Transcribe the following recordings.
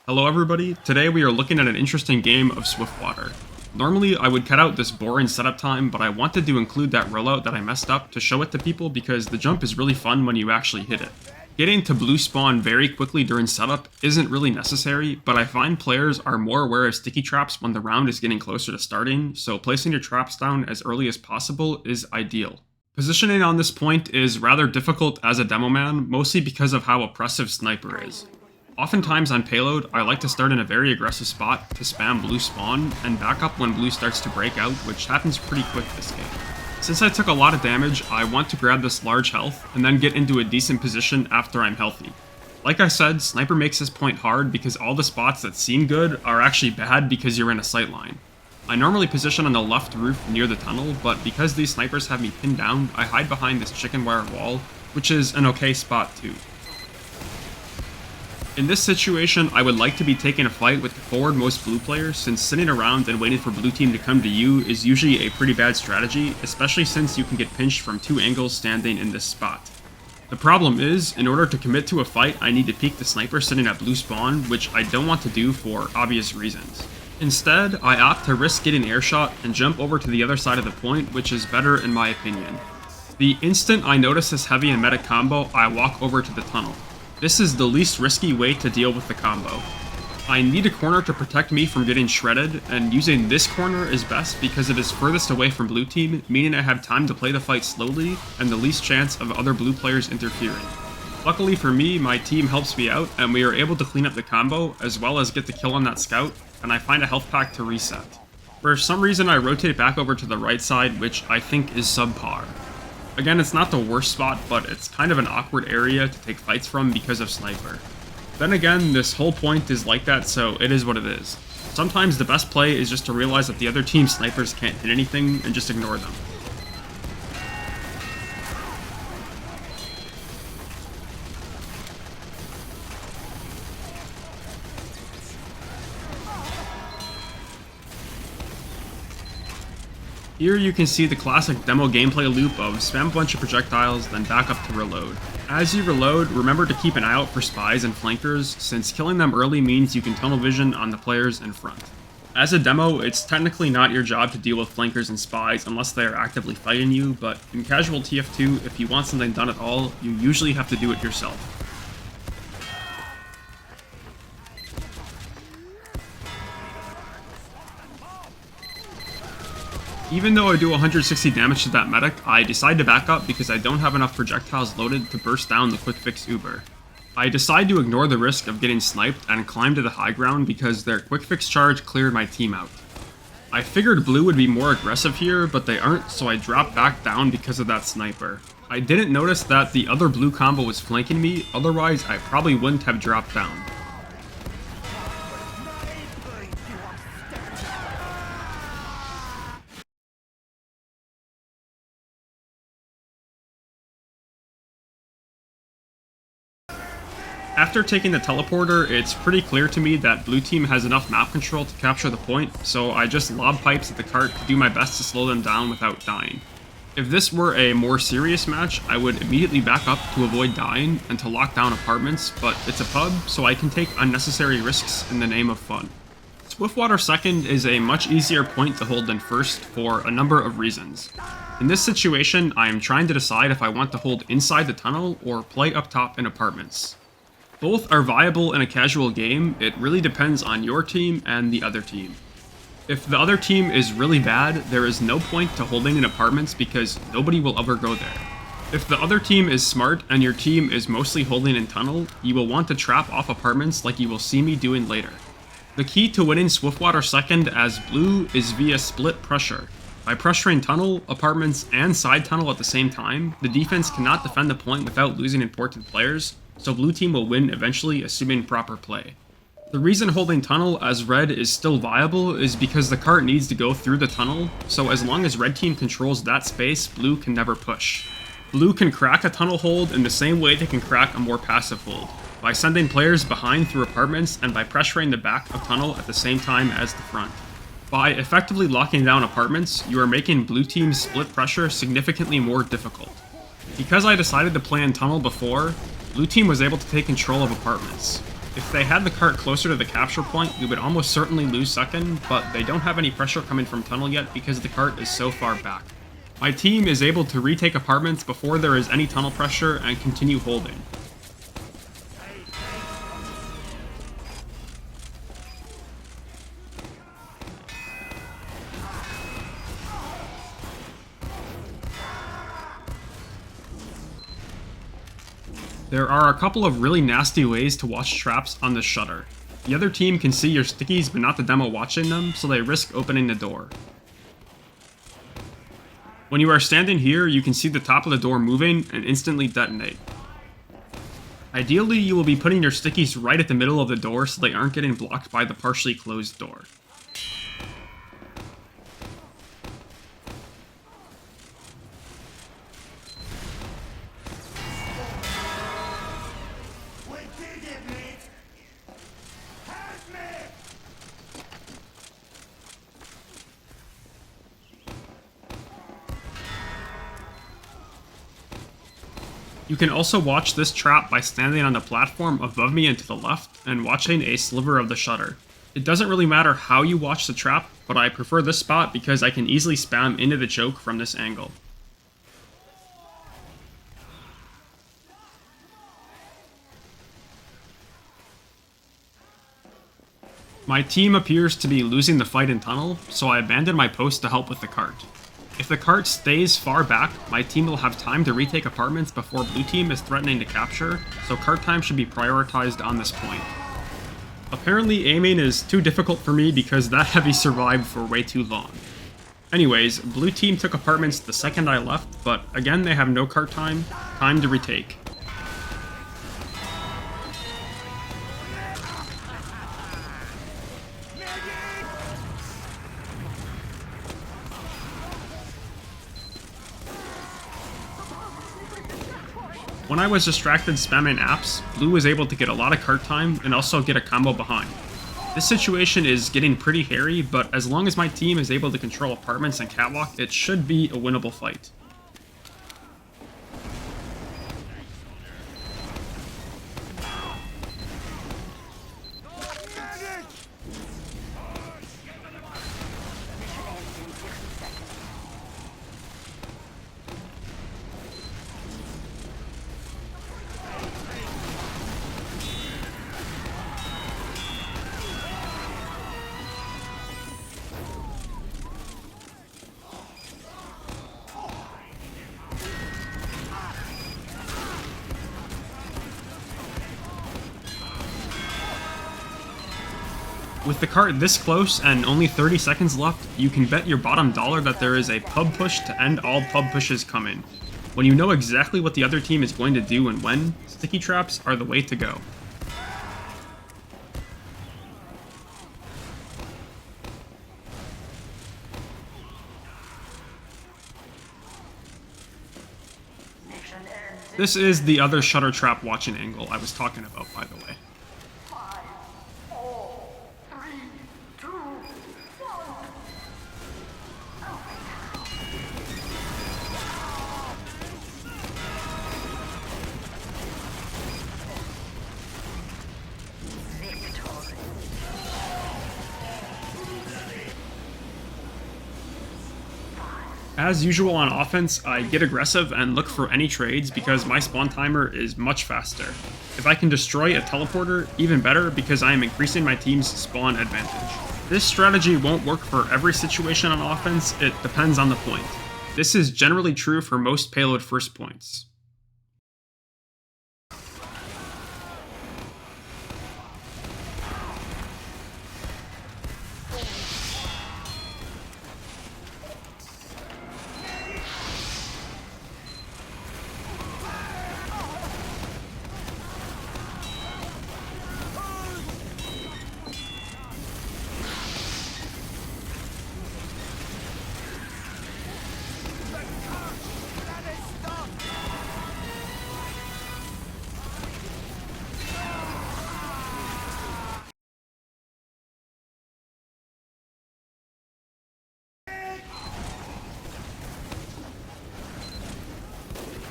Hello everybody, today we are looking at an interesting game of Swiftwater. Normally I would cut out this boring setup time, but I wanted to include that rollout that I messed up to show it to people because the jump is really fun when you actually hit it. Getting to blue spawn very quickly during setup isn't really necessary, but I find players are more aware of sticky traps when the round is getting closer to starting, so placing your traps down as early as possible is ideal. Positioning on this point is rather difficult as a Demoman, mostly because of how oppressive Sniper is. Oftentimes on payload, I like to start in a very aggressive spot to spam blue spawn, and back up when blue starts to break out, which happens pretty quick this game. Since I took a lot of damage, I want to grab this large health, and then get into a decent position after I'm healthy. Like I said, Sniper makes this point hard because all the spots that seem good are actually bad because you're in a sightline. I normally position on the left roof near the tunnel, but because these snipers have me pinned down, I hide behind this chicken wire wall, which is an okay spot too. In this situation, I would like to be taking a fight with the forward-most blue players, since sitting around and waiting for blue team to come to you is usually a pretty bad strategy, especially since you can get pinched from two angles standing in this spot. The problem is, in order to commit to a fight, I need to peek the sniper sitting at blue spawn, which I don't want to do for obvious reasons. Instead, I opt to risk getting airshot and jump over to the other side of the point, which is better in my opinion. The instant I notice this heavy and medic combo, I walk over to the tunnel. This is the least risky way to deal with the combo. I need a corner to protect me from getting shredded, and using this corner is best because it is furthest away from blue team, meaning I have time to play the fight slowly and the least chance of other blue players interfering. Luckily for me, my team helps me out, and we are able to clean up the combo, as well as get the kill on that scout, and I find a health pack to reset. For some reason I rotate back over to the right side, which I think is subpar. Again, it's not the worst spot, but it's kind of an awkward area to take fights from because of Sniper. Then again, this whole point is like that, so it is what it is. Sometimes the best play is just to realize that the other team's snipers can't hit anything and just ignore them. Here you can see the classic demo gameplay loop of spam a bunch of projectiles, then back up to reload. As you reload, remember to keep an eye out for spies and flankers, since killing them early means you can tunnel vision on the players in front. As a demo, it's technically not your job to deal with flankers and spies unless they are actively fighting you, but in casual TF2, if you want something done at all, you usually have to do it yourself. Even though I do 160 damage to that medic, I decide to back up because I don't have enough projectiles loaded to burst down the quick fix Uber. I decide to ignore the risk of getting sniped and climb to the high ground because their quick fix charge cleared my team out. I figured blue would be more aggressive here, but they aren't, so I drop back down because of that sniper. I didn't notice that the other blue combo was flanking me, otherwise I probably wouldn't have dropped down. After taking the teleporter, it's pretty clear to me that blue team has enough map control to capture the point, so I just lob pipes at the cart to do my best to slow them down without dying. If this were a more serious match, I would immediately back up to avoid dying and to lock down apartments, but it's a pub, so I can take unnecessary risks in the name of fun. Swiftwater second is a much easier point to hold than first for a number of reasons. In this situation, I am trying to decide if I want to hold inside the tunnel or play up top in apartments. Both are viable in a casual game, it really depends on your team and the other team. If the other team is really bad, there is no point to holding in apartments because nobody will ever go there. If the other team is smart and your team is mostly holding in tunnel, you will want to trap off apartments like you will see me doing later. The key to winning Swiftwater second as blue is via split pressure. By pressuring tunnel, apartments, and side tunnel at the same time, the defense cannot defend the point without losing important players, so blue team will win eventually assuming proper play. The reason holding tunnel as red is still viable is because the cart needs to go through the tunnel, so as long as red team controls that space, blue can never push. Blue can crack a tunnel hold in the same way they can crack a more passive hold, by sending players behind through apartments and by pressuring the back of tunnel at the same time as the front. By effectively locking down apartments, you are making blue team's split pressure significantly more difficult. Because I decided to play in tunnel before, blue team was able to take control of apartments. If they had the cart closer to the capture point, we would almost certainly lose second, but they don't have any pressure coming from tunnel yet because the cart is so far back. My team is able to retake apartments before there is any tunnel pressure and continue holding. There are a couple of really nasty ways to watch traps on this shutter. The other team can see your stickies but not the demo watching them, so they risk opening the door. When you are standing here, you can see the top of the door moving and instantly detonate. Ideally, you will be putting your stickies right at the middle of the door so they aren't getting blocked by the partially closed door. You can also watch this trap by standing on the platform above me and to the left, and watching a sliver of the shutter. It doesn't really matter how you watch the trap, but I prefer this spot because I can easily spam into the choke from this angle. My team appears to be losing the fight in tunnel, so I abandon my post to help with the cart. If the cart stays far back, my team will have time to retake apartments before blue team is threatening to capture, so cart time should be prioritized on this point. Apparently aiming is too difficult for me because that heavy survived for way too long. Anyways, blue team took apartments the second I left, but again they have no cart time to retake. When I was distracted spamming apps, blue was able to get a lot of cart time and also get a combo behind. This situation is getting pretty hairy, but as long as my team is able to control apartments and catwalk, it should be a winnable fight. With the cart this close and only 30 seconds left, you can bet your bottom dollar that there is a pub push to end all pub pushes coming. When you know exactly what the other team is going to do and when, sticky traps are the way to go. This is the other shutter trap watching angle I was talking about, by the way. As usual on offense, I get aggressive and look for any trades because my spawn timer is much faster. If I can destroy a teleporter, even better because I am increasing my team's spawn advantage. This strategy won't work for every situation on offense, it depends on the point. This is generally true for most payload first points.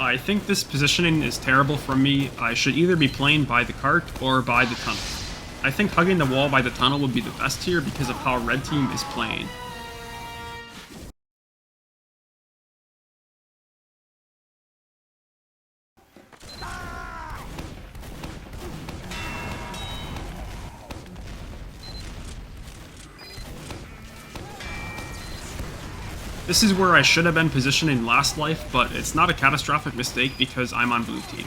I think this positioning is terrible from me. I should either be playing by the cart or by the tunnel. I think hugging the wall by the tunnel would be the best here because of how red team is playing. This is where I should have been positioning last life, but it's not a catastrophic mistake because I'm on blue team.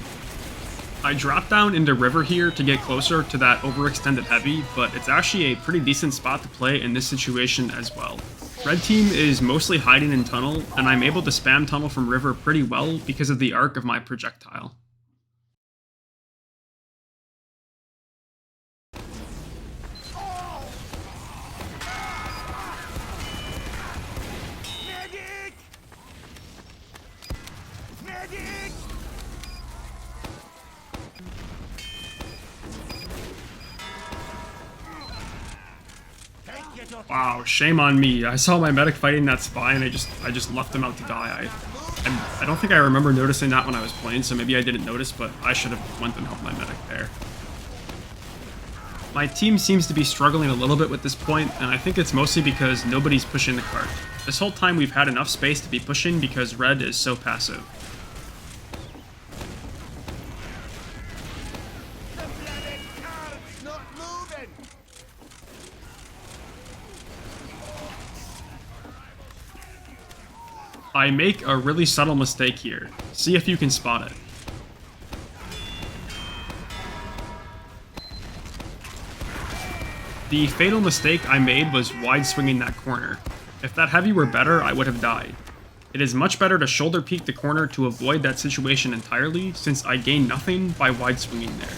I dropped down into river here to get closer to that overextended heavy, but it's actually a pretty decent spot to play in this situation as well. Red team is mostly hiding in tunnel, and I'm able to spam tunnel from river pretty well because of the arc of my projectile. Wow, shame on me. I saw my medic fighting that spy and I just left him out to die. I don't think I remember noticing that when I was playing, so maybe I didn't notice, but I should have went and helped my medic there. My team seems to be struggling a little bit with this point, and I think it's mostly because nobody's pushing the cart. This whole time we've had enough space to be pushing because red is so passive. I make a really subtle mistake here. See if you can spot it. The fatal mistake I made was wide swinging that corner. If that heavy were better, I would have died. It is much better to shoulder peek the corner to avoid that situation entirely, since I gain nothing by wide swinging there.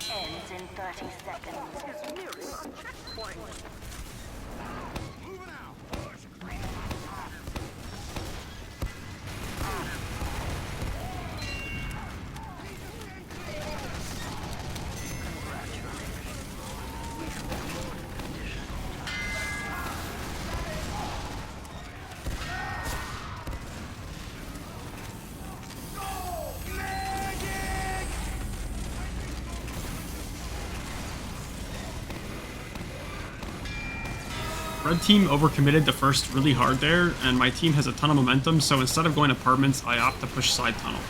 Ends in 30 seconds. Red team overcommitted the first really hard there, and my team has a ton of momentum, so instead of going apartments, I opt to push side tunnel.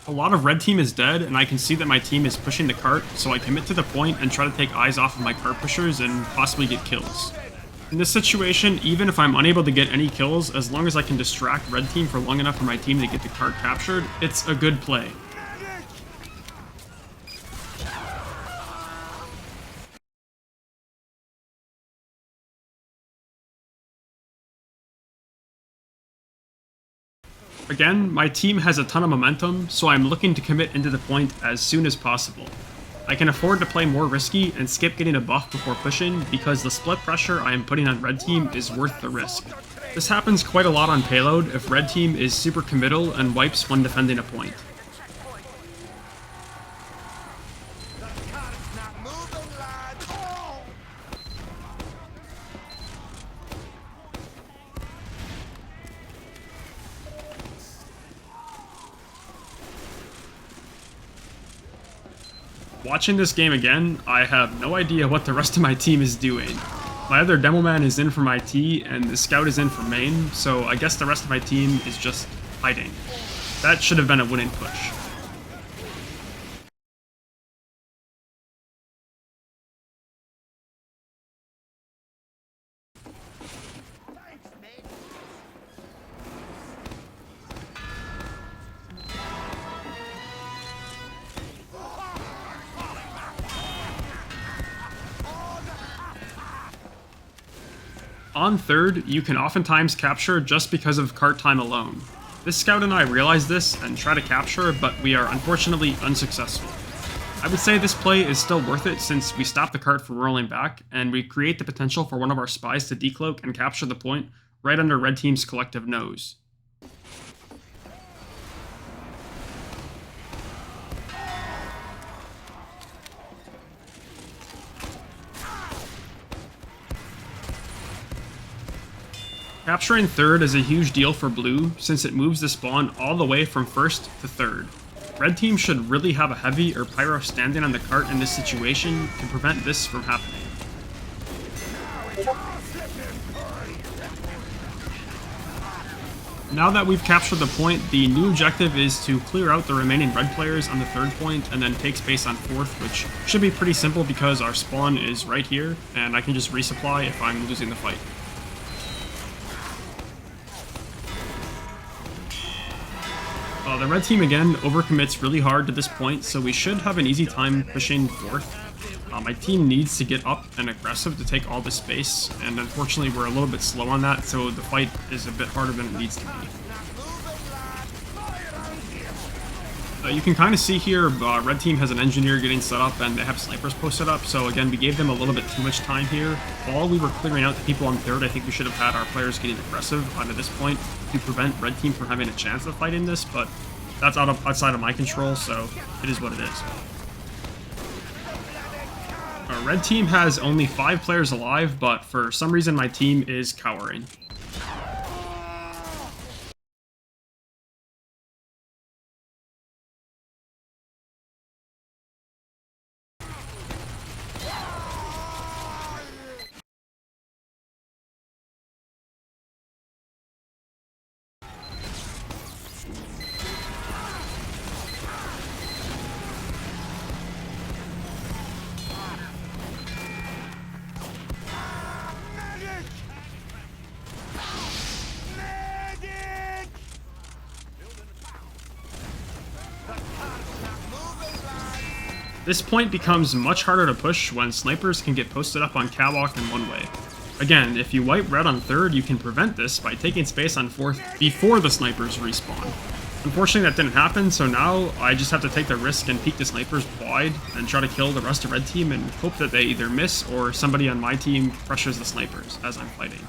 A lot of red team is dead, and I can see that my team is pushing the cart, so I commit to the point and try to take eyes off of my cart pushers and possibly get kills. In this situation, even if I'm unable to get any kills, as long as I can distract red team for long enough for my team to get the cart captured, it's a good play. Again, my team has a ton of momentum, so I'm looking to commit into the point as soon as possible. I can afford to play more risky and skip getting a buff before pushing because the split pressure I am putting on red team is worth the risk. This happens quite a lot on payload if red team is super committal and wipes when defending a point. Watching this game again, I have no idea what the rest of my team is doing. My other Demoman is in for my T, and the Scout is in for main, so I guess the rest of my team is just hiding. That should have been a winning push. On third, you can oftentimes capture just because of cart time alone. This scout and I realize this and try to capture, but we are unfortunately unsuccessful. I would say this play is still worth it since we stop the cart from rolling back, and we create the potential for one of our spies to decloak and capture the point right under red team's collective nose. Capturing third is a huge deal for blue, since it moves the spawn all the way from first to third. Red team should really have a heavy or pyro standing on the cart in this situation to prevent this from happening. Now that we've captured the point, the new objective is to clear out the remaining red players on the third point and then take space on fourth, which should be pretty simple because our spawn is right here, and I can just resupply if I'm losing the fight. The red team again overcommits really hard to this point, so we should have an easy time pushing fourth. My team needs to get up and aggressive to take all this space, and unfortunately we're a little bit slow on that, so the fight is a bit harder than it needs to be. You can kind of see here, red team has an engineer getting set up and they have snipers posted up, so again we gave them a little bit too much time here. While we were clearing out the people on third, I think we should have had our players getting aggressive onto this point to prevent red team from having a chance of fighting this, but that's outside of my control, so it is what it is. Red team has only 5 players alive, but for some reason my team is cowering. This point becomes much harder to push when snipers can get posted up on catwalk in one way. Again, if you wipe red on third, you can prevent this by taking space on fourth before the snipers respawn. Unfortunately that didn't happen, so now I just have to take the risk and peek the snipers wide and try to kill the rest of red team and hope that they either miss or somebody on my team pressures the snipers as I'm fighting.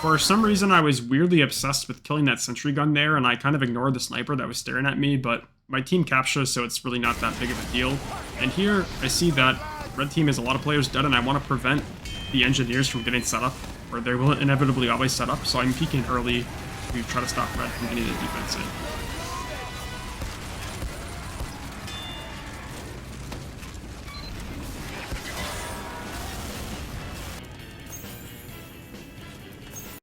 For some reason, I was weirdly obsessed with killing that sentry gun there, and I kind of ignored the sniper that was staring at me, but my team captures, so it's really not that big of a deal. And here, I see that red team has a lot of players dead, and I want to prevent the engineers from getting set up, or they will inevitably always set up, so I'm peeking early to try to stop red from getting the defense in.